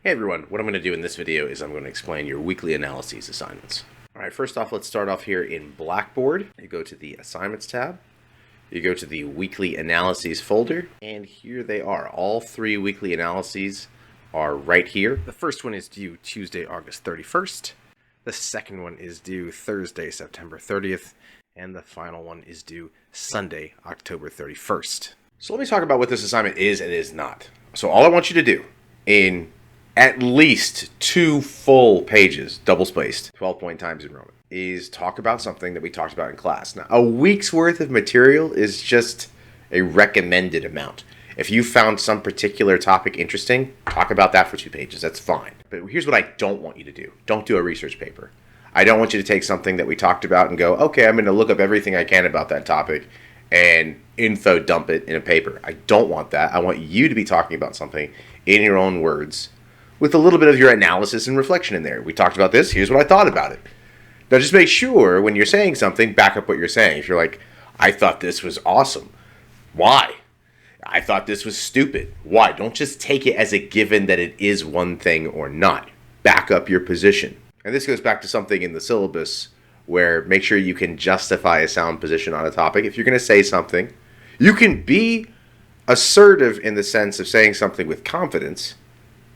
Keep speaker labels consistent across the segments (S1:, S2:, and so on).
S1: Hey everyone, what I'm going to do in this video is I'm going to explain your weekly analyses assignments. Alright, first off, let's start off here in Blackboard. You go to the Assignments tab, you go to the Weekly Analyses folder, and here they are. All three weekly analyses are right here. The first one is due Tuesday, August 31st. The second one is due Thursday, September 30th. And the final one is due Sunday, October 31st. So let me talk about what this assignment is and is not. So all I want you to do in at least 2 full pages, double-spaced, 12-point times enrollment, is talk about something that we talked about in class. Now, a week's worth of material is just a recommended amount. If you found some particular topic interesting, talk about that for 2 pages. That's fine. But here's what I don't want you to do. Don't do a research paper. I don't want you to take something that we talked about and go, okay, I'm going to look up everything I can about that topic and info dump it in a paper. I don't want that. I want you to be talking about something in your own words, with a little bit of your analysis and reflection in there. We talked about this. Here's what I thought about it. Now, just make sure when you're saying something, back up what you're saying. If you're like, I thought this was awesome. Why? I thought this was stupid. Why? Don't just take it as a given that it is one thing or not. Back up your position. And this goes back to something in the syllabus where make sure you can justify a sound position on a topic. If you're going to say something, you can be assertive in the sense of saying something with confidence,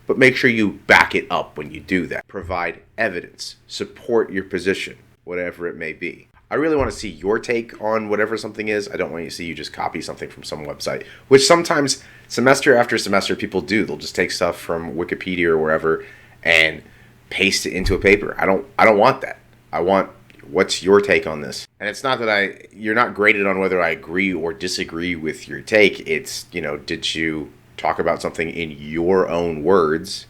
S1: but make sure you back it up when you do that. Provide evidence. Support your position, whatever it may be. I really want to see your take on whatever something is. I don't want you to see you just copy something from some website, which sometimes semester after semester people do. They'll just take stuff from Wikipedia or wherever and paste it into a paper. I don't want that. I want what's your take on this. And it's not that you're not graded on whether I agree or disagree with your take. It's, did you talk about something in your own words,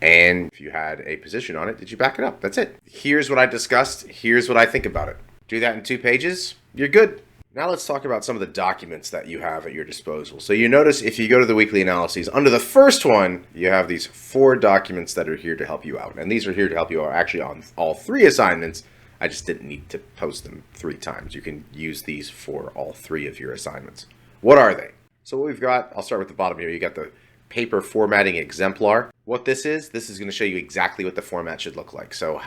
S1: and if you had a position on it, did you back it up? That's it. Here's what I discussed. Here's what I think about it. Do that in 2 pages. You're good. Now let's talk about some of the documents that you have at your disposal. So you notice if you go to the weekly analyses, under the first one, you have these 4 documents that are here to help you out. And these are here to help you out actually on all 3 assignments. I just didn't need to post them 3 times. You can use these for all 3 of your assignments. What are they? So what we've got, I'll start with the bottom here. You got the paper formatting exemplar. What this is going to show you exactly what the format should look like. So,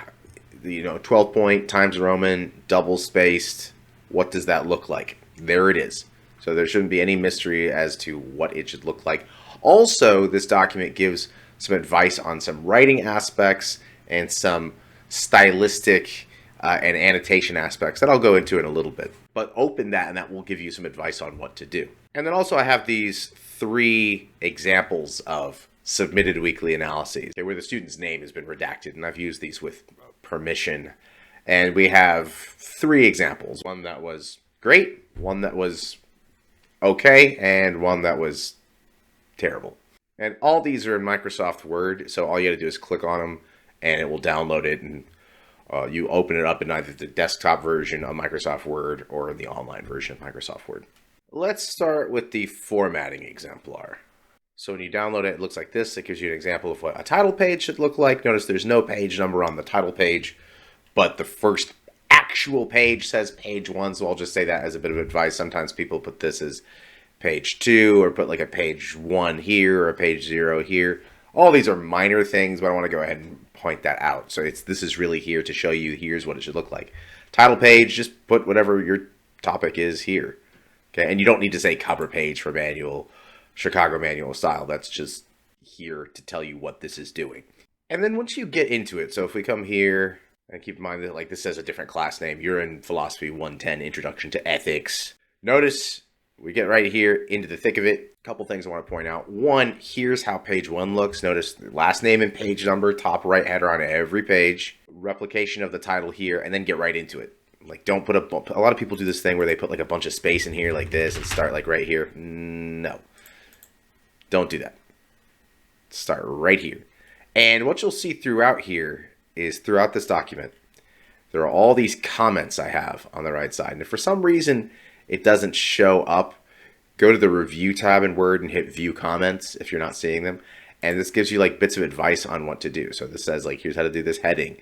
S1: 12-point, Times Roman, double-spaced. What does that look like? There it is. So there shouldn't be any mystery as to what it should look like. Also, this document gives some advice on some writing aspects and some stylistic and annotation aspects that I'll go into in a little bit. But open that and that will give you some advice on what to do. And then also I have these 3 examples of submitted weekly analyses where the student's name has been redacted, and I've used these with permission. And we have 3 examples. One that was great, one that was okay, and one that was terrible. And all these are in Microsoft Word, so all you gotta do is click on them and it will download it, and you open it up in either the desktop version of Microsoft Word or in the online version of Microsoft Word. Let's start with the formatting exemplar. So when you download it, it looks like this. It gives you an example of what a title page should look like. Notice there's no page number on the title page, but the first actual page says page 1, so I'll just say that as a bit of advice. Sometimes people put this as page 2 or put like a page 1 here or a page 0 here. All these are minor things, but I want to go ahead and point that out. So this is really here to show you here's what it should look like. Title page, just put whatever your topic is here. Okay, and you don't need to say cover page for manual, Chicago manual style. That's just here to tell you what this is doing. And then once you get into it, so if we come here, and keep in mind that like this says a different class name, you're in Philosophy 110, Introduction to Ethics. Notice we get right here into the thick of it. A couple things I want to point out. One, here's how page 1 looks. Notice the last name and page number, top right header on every page. Replication of the title here, and then get right into it. Like, don't put a lot of people do this thing where they put like a bunch of space in here like this and start like right here. No. Don't do that. Start right here. And what you'll see throughout here is throughout this document, there are all these comments I have on the right side. And if for some reason it doesn't show up, go to the review tab in Word and hit view comments if you're not seeing them. And this gives you like bits of advice on what to do. So this says like, here's how to do this heading.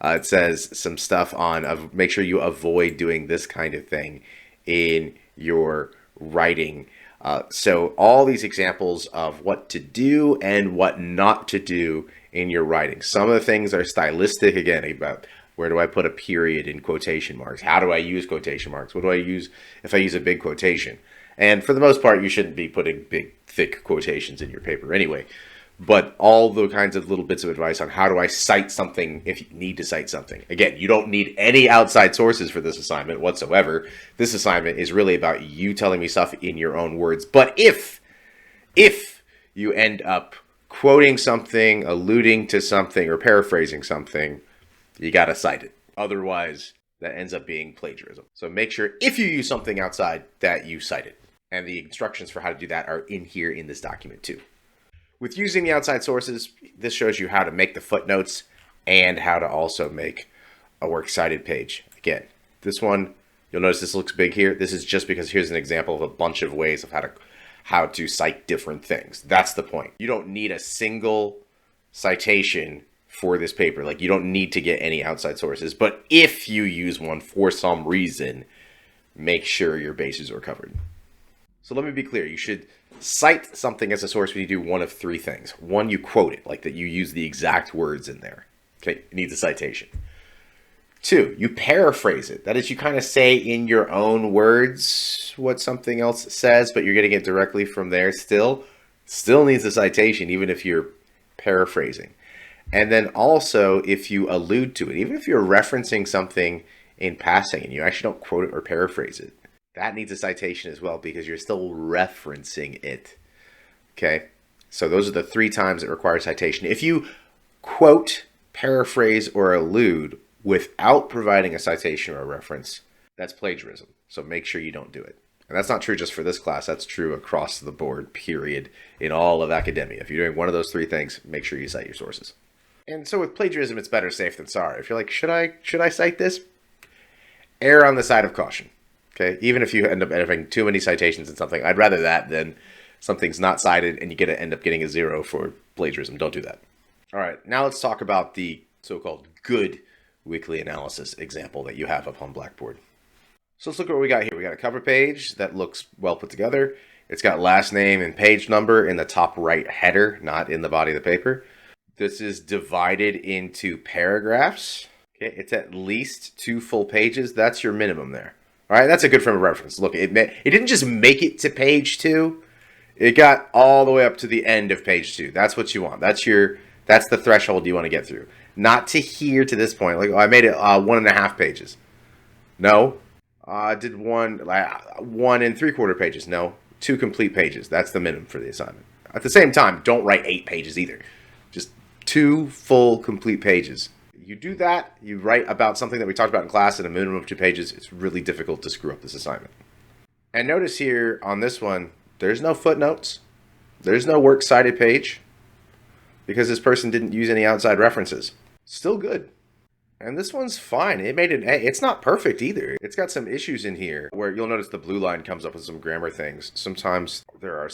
S1: It says some stuff on make sure you avoid doing this kind of thing in your writing. So all these examples of what to do and what not to do in your writing. Some of the things are stylistic, again, about where do I put a period in quotation marks? How do I use quotation marks? What do I use if I use a big quotation? And for the most part, you shouldn't be putting big, thick quotations in your paper anyway. But all the kinds of little bits of advice on how do I cite something if you need to cite something. Again, you don't need any outside sources for this assignment whatsoever. This assignment is really about you telling me stuff in your own words. But if you end up quoting something, alluding to something, or paraphrasing something, you got to cite it. Otherwise, that ends up being plagiarism. So make sure if you use something outside that you cite it. And the instructions for how to do that are in here in this document too. With using the outside sources, this shows you how to make the footnotes and how to also make a works cited page. Again, this one, you'll notice this looks big here. This is just because here's an example of a bunch of ways of how to cite different things. That's the point. You don't need a single citation for this paper. Like, you don't need to get any outside sources. But if you use one for some reason, make sure your bases are covered. So let me be clear. You should cite something as a source when you do one of three things. One, you quote it, like that you use the exact words in there. Okay, it needs a citation. Two, you paraphrase it. That is, you kind of say in your own words what something else says, but you're getting it directly from there still needs a citation, even if you're paraphrasing. And then also, if you allude to it, even if you're referencing something in passing and you actually don't quote it or paraphrase it, that needs a citation as well because you're still referencing it. Okay, so those are the three times it requires citation. If you quote, paraphrase, or allude without providing a citation or a reference, that's plagiarism. So make sure you don't do it. And that's not true just for this class. That's true across the board, period, in all of academia. If you're doing one of those three things, make sure you cite your sources. And so with plagiarism, it's better safe than sorry. If you're like, should I cite this? Err on the side of caution. Okay, even if you end up having too many citations in something, I'd rather that than something's not cited and you end up getting a 0 for plagiarism. Don't do that. All right, now let's talk about the so-called good weekly analysis example that you have up on Blackboard. So let's look at what we got here. We got a cover page that looks well put together. It's got last name and page number in the top right header, not in the body of the paper. This is divided into paragraphs. Okay, it's at least 2 full pages. That's your minimum there. All right, that's a good frame of reference. Look, it didn't just make it to page 2. It got all the way up to the end of page 2. That's what you want. That's the threshold you want to get through. Not to here to this point. Like, oh, I made it 1.5 pages. No. I did 1 3/4 pages. No. 2 complete pages. That's the minimum for the assignment. At the same time, don't write 8 pages either. Just 2 full complete pages. You do that, you write about something that we talked about in class in a minimum of 2 pages, it's really difficult to screw up this assignment. And notice here on this one, there's no footnotes. There's no works cited page because this person didn't use any outside references. Still good. And this one's fine. It made an A. It's not perfect either. It's got some issues in here where you'll notice the blue line comes up with some grammar things. Sometimes there are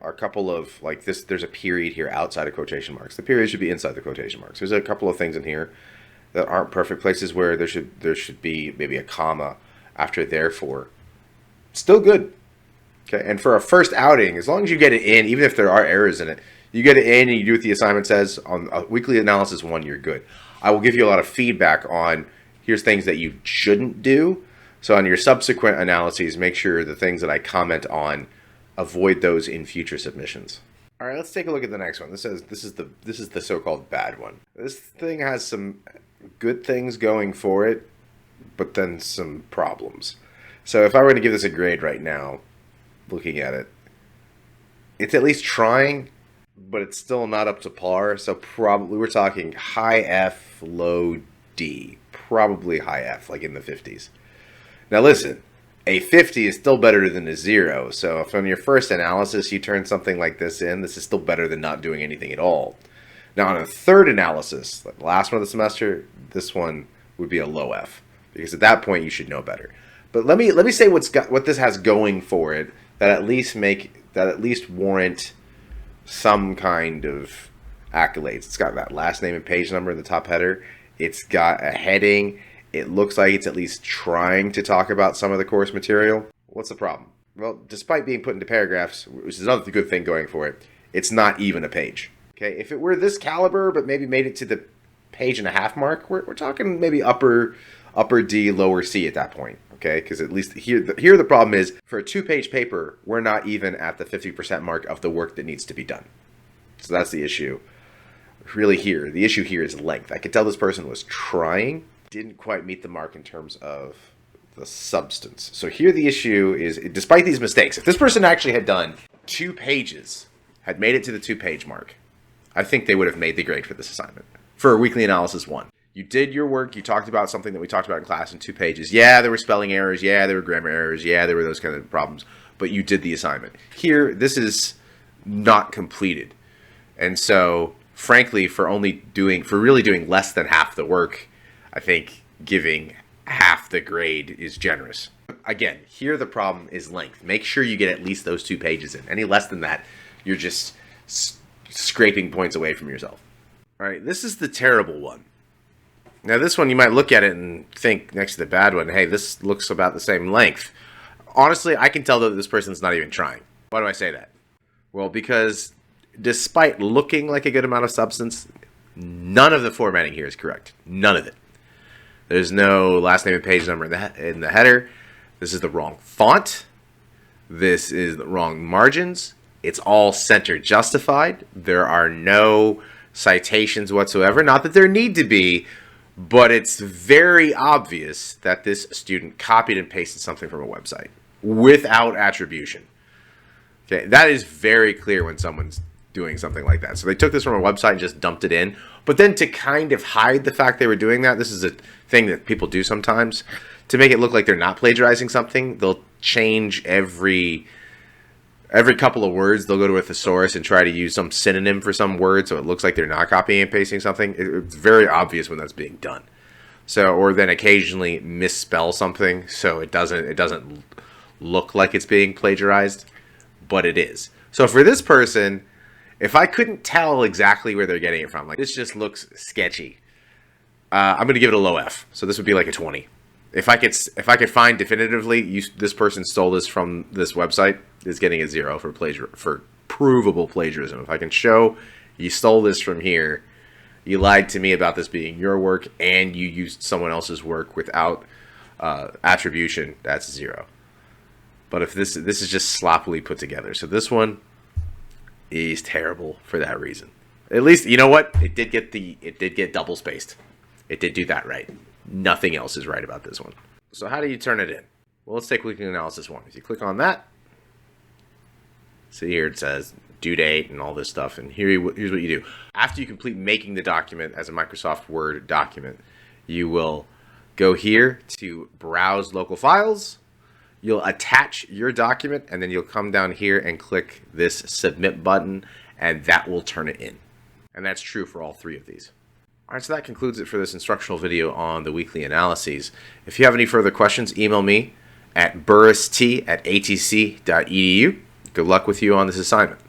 S1: a couple of, like this, there's a period here outside of quotation marks. The period should be inside the quotation marks. There's a couple of things in here that aren't perfect places where there should be maybe a comma after therefore. Still good. Okay, and for a first outing, as long as you get it in, even if there are errors in it, you get it in and you do what the assignment says on a weekly analysis 1, you're good. I will give you a lot of feedback on here's things that you shouldn't do. So on your subsequent analyses, make sure the things that I comment on, avoid those in future submissions. All right, let's take a look at the next one. This is the so-called bad one. This thing has some good things going for it, but then some problems. So if I were to give this a grade right now, looking at it, it's at least trying, but it's still not up to par. So probably we're talking high F, low D, probably high F, like in the 50s. Now listen, a 50 is still better than a 0. So if on your first analysis you turn something like this in, this is still better than not doing anything at all. Now on a third analysis, like the last one of the semester, this one would be a low F, because at that point you should know better. But let me say what this has going for it that at least warrant some kind of accolades. It's got that last name and page number in the top header. It's got a heading. It looks like it's at least trying to talk about some of the course material. What's the problem? Well, despite being put into paragraphs, which is another good thing going for it, it's not even a page. Okay, if it were this caliber, but maybe made it to the page and a half mark, we're talking maybe upper D, lower C at that point. Okay, because at least here the problem is, for a 2-page paper, we're not even at the 50% mark of the work that needs to be done. So that's the issue. Really here, the issue here is length. I could tell this person was trying, didn't quite meet the mark in terms of the substance. So here the issue is, despite these mistakes, if this person actually had done 2 pages, had made it to the 2-page mark, I think they would have made the grade for this assignment. For weekly analysis 1. You did your work, you talked about something that we talked about in class in 2 pages. Yeah, there were spelling errors, yeah, there were grammar errors, yeah, there were those kind of problems, but you did the assignment. Here, this is not completed. And so, frankly, for really doing less than half the work, I think giving half the grade is generous. Again, here the problem is length. Make sure you get at least those 2 pages in. Any less than that, you're just scraping points away from yourself. All right, this is the terrible one. Now, this one you might look at it and think, next to the bad one, hey, this looks about the same length. Honestly, I can tell that this person's not even trying. Why do I say that? Well, because despite looking like a good amount of substance, none of the formatting here is correct. None of it. There's no last name and page number in the header. This is the wrong font. This is the wrong margins. It's all center justified. There are no citations whatsoever. Not that there need to be, but it's very obvious that this student copied and pasted something from a website without attribution. Okay, that is very clear when someone's doing something like that. So they took this from a website and just dumped it in. But then to kind of hide the fact they were doing that, this is a thing that people do sometimes, to make it look like they're not plagiarizing something, they'll change every couple of words. They'll go to a thesaurus and try to use some synonym for some word so it looks like they're not copying and pasting something. It's very obvious when that's being done. So, or then occasionally misspell something so it doesn't look like it's being plagiarized, but it is. So for this person, if I couldn't tell exactly where they're getting it from, like this just looks sketchy, I'm going to give it a low F. So this would be like a 20. If I could find definitively this person stole this from this website, is getting a 0 for provable plagiarism. If I can show you stole this from here, you lied to me about this being your work, and you used someone else's work without attribution, that's 0. But if this is just sloppily put together, so this one is terrible for that reason. At least, you know what? It did get double spaced. It did do that right. Nothing else is right about this one. So how do you turn it in? Well, let's take weekly analysis 1. If you click on that, see here it says due date and all this stuff. And here's what you do. After you complete making the document as a Microsoft Word document, you will go here to Browse Local Files. You'll attach your document, and then you'll come down here and click this Submit button, and that will turn it in. And that's true for all 3 of these. All right, so that concludes it for this instructional video on the weekly analyses. If you have any further questions, email me at burrist@atc.edu. Good luck with you on this assignment.